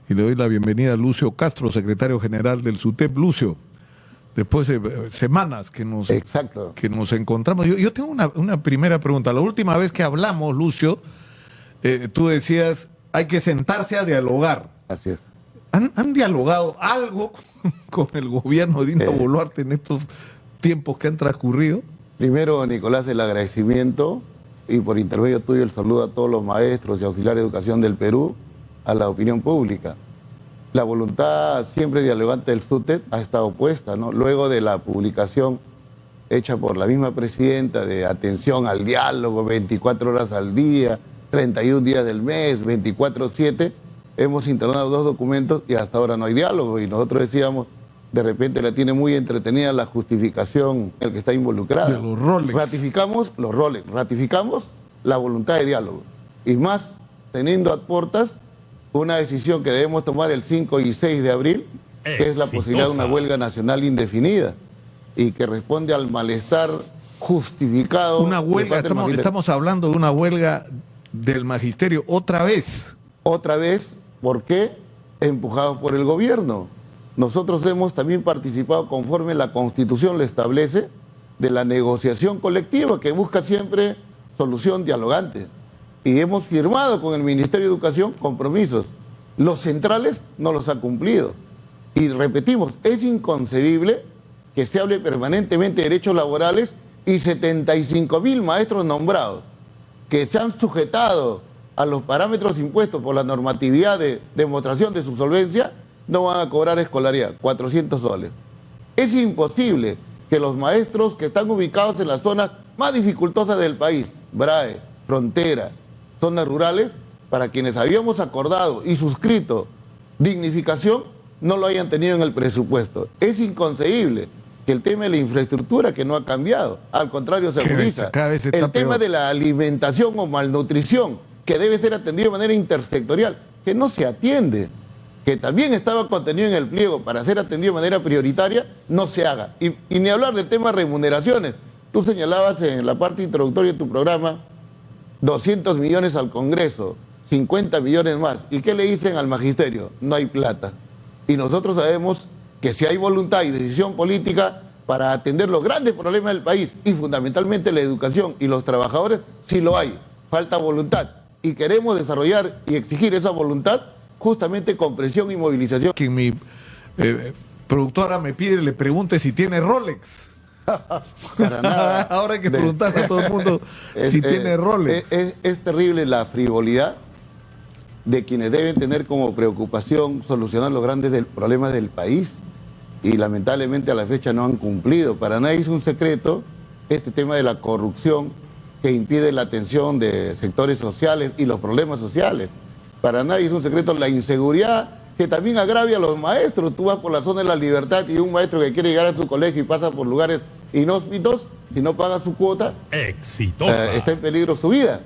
y le doy la bienvenida a Lucio Castro, secretario general del SUTEP. Lucio, después de semanas que nos encontramos. Yo tengo una primera pregunta. La última vez que hablamos, Lucio, tú decías, hay que sentarse a dialogar. Así es. ¿Han dialogado algo con el gobierno de Dina Boluarte en estos tiempos que han transcurrido? Primero, Nicolás, el agradecimiento y por intermedio tuyo el saludo a todos los maestros y auxiliares de educación del Perú, a la opinión pública. La voluntad siempre dialogante del SUTEP ha estado puesta, ¿no? Luego de la publicación hecha por la misma presidenta de atención al diálogo, 24 horas al día, 31 días del mes, 24/7, hemos internado 2 documentos y hasta ahora no hay diálogo. Y nosotros decíamos, de repente la tiene muy entretenida la justificación el que está involucrado. De los roles. Ratificamos los roles, ratificamos la voluntad de diálogo. Y más, teniendo a puertas una decisión que debemos tomar el 5 y 6 de abril, que es la posibilidad de una huelga nacional indefinida y que responde al malestar justificado. Una huelga, estamos hablando de una huelga del magisterio otra vez. Otra vez, ¿por qué? Empujados por el gobierno. Nosotros hemos también participado conforme la Constitución lo establece de la negociación colectiva que busca siempre solución dialogante. Y hemos firmado con el Ministerio de Educación compromisos. Los centrales no los ha cumplido. Y repetimos, es inconcebible que se hable permanentemente de derechos laborales y 75.000 maestros nombrados que se han sujetado a los parámetros impuestos por la normatividad de demostración de su solvencia no van a cobrar escolaridad, 400 soles. Es imposible que los maestros que están ubicados en las zonas más dificultosas del país, BRAE, frontera, zonas rurales, para quienes habíamos acordado y suscrito dignificación, no lo hayan tenido en el presupuesto. Es inconcebible que el tema de la infraestructura, que no ha cambiado, al contrario se agudiza. El tema de la alimentación o malnutrición, que debe ser atendido de manera intersectorial, que no se atiende, que también estaba contenido en el pliego para ser atendido de manera prioritaria, no se haga. Y ni hablar del tema de remuneraciones. Tú señalabas en la parte introductoria de tu programa 200 millones al Congreso, 50 millones más. ¿Y qué le dicen al magisterio? No hay plata. Y nosotros sabemos que si hay voluntad y decisión política para atender los grandes problemas del país, y fundamentalmente la educación y los trabajadores, sí lo hay. Falta voluntad. Y queremos desarrollar y exigir esa voluntad justamente con presión y movilización. Que mi productora me pide, le pregunte si tiene Rolex. Para nada. Ahora hay que preguntarle a todo el mundo si tiene Rolex. Es terrible la frivolidad de quienes deben tener como preocupación solucionar los grandes problemas del país y lamentablemente a la fecha no han cumplido. Para nadie es un secreto este tema de la corrupción que impide la atención de sectores sociales y los problemas sociales. Para nadie es un secreto la inseguridad que también agravia a los maestros. Tú vas por la zona de la Libertad y un maestro que quiere llegar a su colegio y pasa por lugares inhóspitos, si no paga su cuota, está en peligro su vida.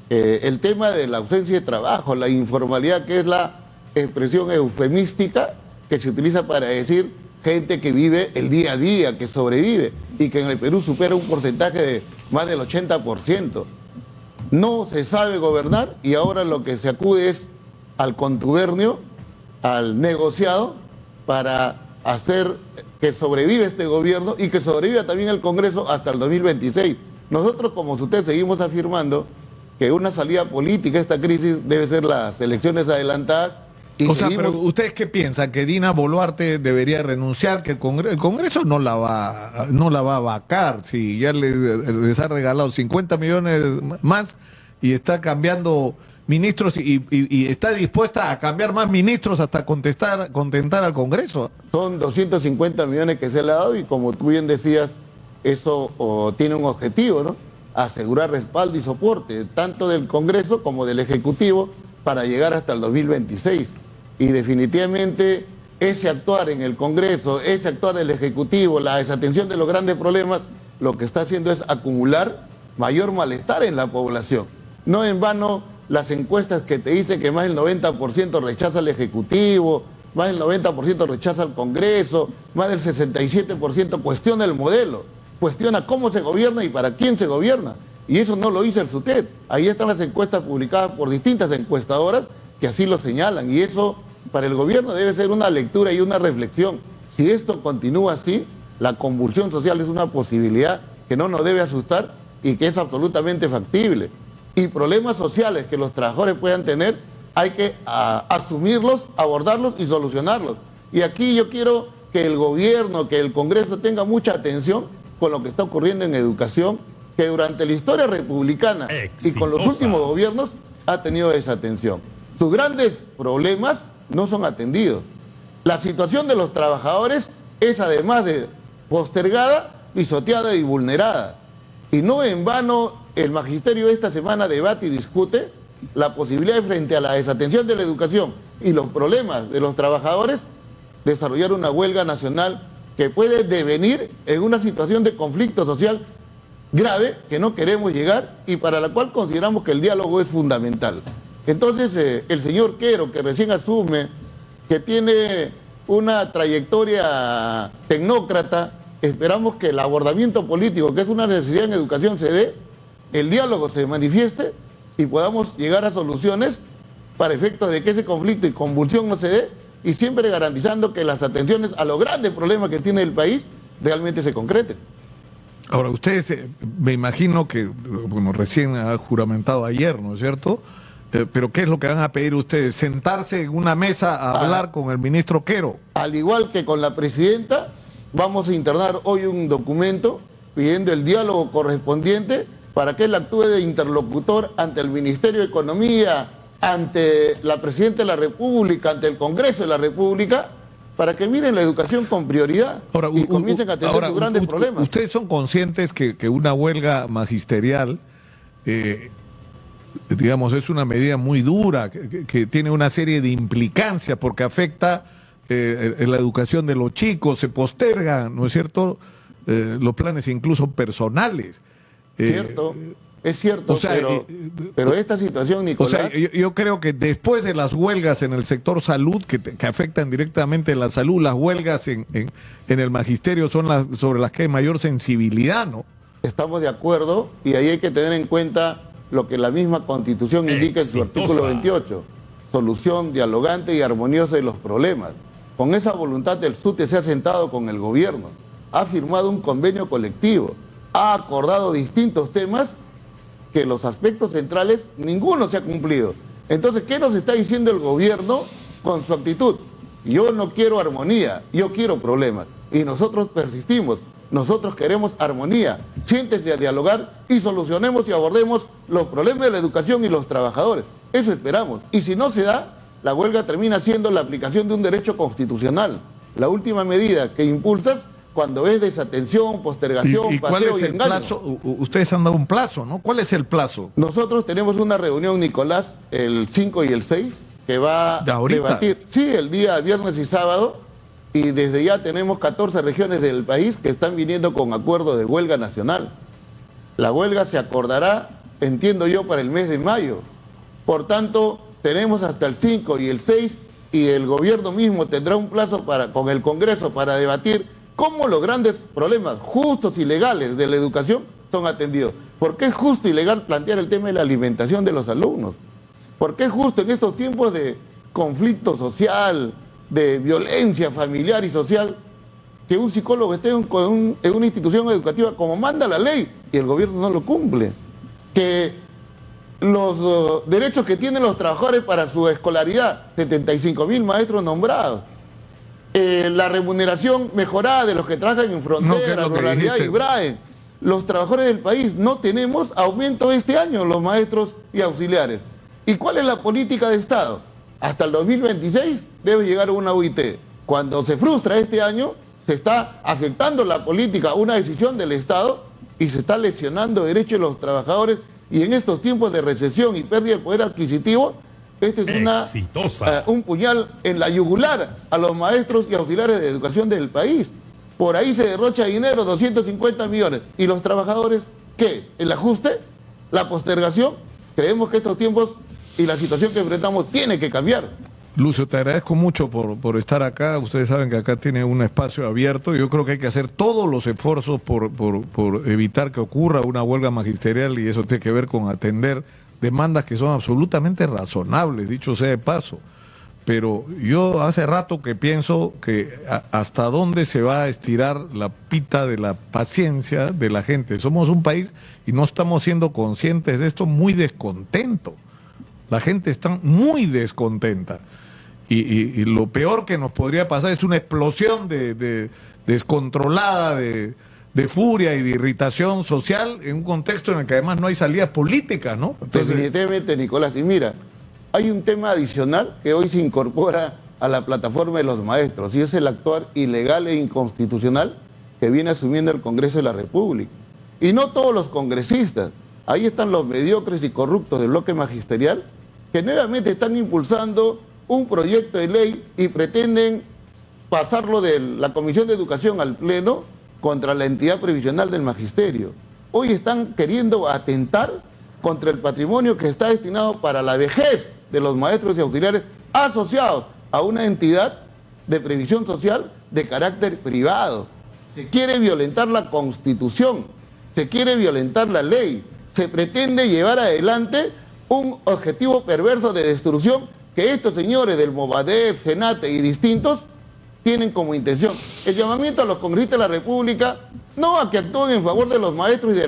El tema de la ausencia de trabajo, la informalidad, que es la expresión eufemística que se utiliza para decir gente que vive el día a día, que sobrevive, y que en el Perú supera un porcentaje de más del 80%. No se sabe gobernar y ahora lo que se acude es al contubernio, al negociado, para hacer que sobreviva este gobierno y que sobreviva también el Congreso hasta el 2026. Nosotros, como usted, seguimos afirmando que una salida política a esta crisis debe ser las elecciones adelantadas. Y pero ¿ustedes qué piensan? ¿Que Dina Boluarte debería renunciar? ¿Que el Congreso no la va a vacar? Si ya les ha regalado 50 millones más y está cambiando ministros y está dispuesta a cambiar más ministros hasta contentar al Congreso. Son 250 millones que se le ha dado y como tú bien decías, eso tiene un objetivo, ¿no? Asegurar respaldo y soporte, tanto del Congreso como del Ejecutivo, para llegar hasta el 2026. Y definitivamente ese actuar en el Congreso, ese actuar del Ejecutivo, la desatención de los grandes problemas, lo que está haciendo es acumular mayor malestar en la población. No en vano las encuestas que te dicen que más del 90% rechaza al Ejecutivo, más del 90% rechaza al Congreso, más del 67% cuestiona el modelo, cuestiona cómo se gobierna y para quién se gobierna. Y eso no lo hizo el SUTEP. Ahí están las encuestas publicadas por distintas encuestadoras que así lo señalan. Y eso para el gobierno debe ser una lectura y una reflexión. Si esto continúa así, la convulsión social es una posibilidad que no nos debe asustar y que es absolutamente factible. Y problemas sociales que los trabajadores puedan tener, hay que asumirlos, abordarlos y solucionarlos. Y aquí yo quiero que el gobierno, que el Congreso tenga mucha atención con lo que está ocurriendo en educación, que durante la historia republicana y con los últimos gobiernos ha tenido desatención. Sus grandes problemas no son atendidos. La situación de los trabajadores es, además de postergada, pisoteada y vulnerada. Y no en vano el magisterio esta semana debate y discute la posibilidad de, frente a la desatención de la educación y los problemas de los trabajadores, desarrollar una huelga nacional que puede devenir en una situación de conflicto social grave que no queremos llegar y para la cual consideramos que el diálogo es fundamental. Entonces, el señor Quero, que recién asume, que tiene una trayectoria tecnócrata, esperamos que el abordamiento político, que es una necesidad en educación, se dé, el diálogo se manifieste y podamos llegar a soluciones para efectos de que ese conflicto y convulsión no se dé, y siempre garantizando que las atenciones a los grandes problemas que tiene el país realmente se concreten. Ahora, ustedes, me imagino que, bueno, recién ha juramentado ayer, ¿no es cierto? Pero ¿qué es lo que van a pedir ustedes? ¿Sentarse en una mesa a hablar con el ministro Quero? Al igual que con la presidenta, vamos a internar hoy un documento pidiendo el diálogo correspondiente para que él actúe de interlocutor ante el Ministerio de Economía, ante la Presidenta de la República, ante el Congreso de la República, para que miren la educación con prioridad y comiencen a atender sus grandes problemas. ¿Ustedes son conscientes que una huelga magisterial, digamos, es una medida muy dura, que tiene una serie de implicancias porque afecta la educación de los chicos, se postergan, ¿no es cierto?, los planes incluso personales? Cierto. Es cierto, o sea, pero esta situación, Nicolás... O sea, yo creo que después de las huelgas en el sector salud, que afectan directamente la salud, las huelgas en el magisterio son las sobre las que hay mayor sensibilidad, ¿no? Estamos de acuerdo, y ahí hay que tener en cuenta lo que la misma Constitución indica en su artículo 28, solución dialogante y armoniosa de los problemas. Con esa voluntad el SUTE se ha sentado con el gobierno, ha firmado un convenio colectivo, ha acordado distintos temas que los aspectos centrales ninguno se ha cumplido. Entonces, ¿qué nos está diciendo el gobierno con su actitud? Yo no quiero armonía, yo quiero problemas. Y nosotros persistimos, nosotros queremos armonía. Siéntese a dialogar y solucionemos y abordemos los problemas de la educación y los trabajadores. Eso esperamos. Y si no se da, la huelga termina siendo la aplicación de un derecho constitucional. La última medida que impulsas cuando es desatención, postergación, ¿Y cuál paseo es y el engaño. plazo? Ustedes han dado un plazo, ¿no? ¿Cuál es el plazo? Nosotros tenemos una reunión, Nicolás, el 5 y el 6, que va a debatir, sí, el día viernes y sábado, y desde ya tenemos 14 regiones del país que están viniendo con acuerdo de huelga nacional. La huelga se acordará, entiendo yo, para el mes de mayo. Por tanto, tenemos hasta el 5 y el 6, y el gobierno mismo tendrá un plazo con el Congreso para debatir cómo los grandes problemas justos y legales de la educación son atendidos. ¿Por qué es justo y legal plantear el tema de la alimentación de los alumnos? ¿Por qué es justo en estos tiempos de conflicto social, de violencia familiar y social, que un psicólogo esté en una institución educativa como manda la ley y el gobierno no lo cumple? Que los derechos que tienen los trabajadores para su escolaridad, 75.000 maestros nombrados, la remuneración mejorada de los que trabajan en frontera, ruralidad y BRAE. Los trabajadores del país no tenemos aumento este año, los maestros y auxiliares. ¿Y cuál es la política de Estado? Hasta el 2026 debe llegar una UIT. Cuando se frustra este año, se está afectando la política, una decisión del Estado, y se está lesionando derechos de los trabajadores. Y en estos tiempos de recesión y pérdida de poder adquisitivo, este es un puñal en la yugular a los maestros y auxiliares de educación del país. Por ahí se derrocha dinero, 250 millones. ¿Y los trabajadores qué? ¿El ajuste? ¿La postergación? Creemos que estos tiempos y la situación que enfrentamos tiene que cambiar. Lucio, te agradezco mucho por estar acá. Ustedes saben que acá tiene un espacio abierto. Yo creo que hay que hacer todos los esfuerzos por evitar que ocurra una huelga magisterial, y eso tiene que ver con atender demandas que son absolutamente razonables, dicho sea de paso. pero yo hace rato que pienso que hasta dónde se va a estirar la pita de la paciencia de la gente. Somos un país y no estamos siendo conscientes de esto, muy descontento. La gente está muy descontenta. Y lo peor que nos podría pasar es una explosión de descontrolada de furia y de irritación social en un contexto en el que además no hay salidas políticas, ¿no? Entonces, definitivamente, Nicolás. Y mira, hay un tema adicional que hoy se incorpora a la plataforma de los maestros, y es el actuar ilegal e inconstitucional que viene asumiendo el Congreso de la República. Y no todos los congresistas, ahí están los mediocres y corruptos del bloque magisterial, que nuevamente están impulsando un proyecto de ley y pretenden pasarlo de la Comisión de Educación al Pleno contra la entidad previsional del magisterio. Hoy están queriendo atentar contra el patrimonio que está destinado para la vejez de los maestros y auxiliares asociados a una entidad de previsión social de carácter privado. Se quiere violentar la Constitución, se quiere violentar la ley, se pretende llevar adelante un objetivo perverso de destrucción que estos señores del Movadef, Senate y distintos tienen como intención. El llamamiento a los congresistas de la República, no a que actúen en favor de los maestros y de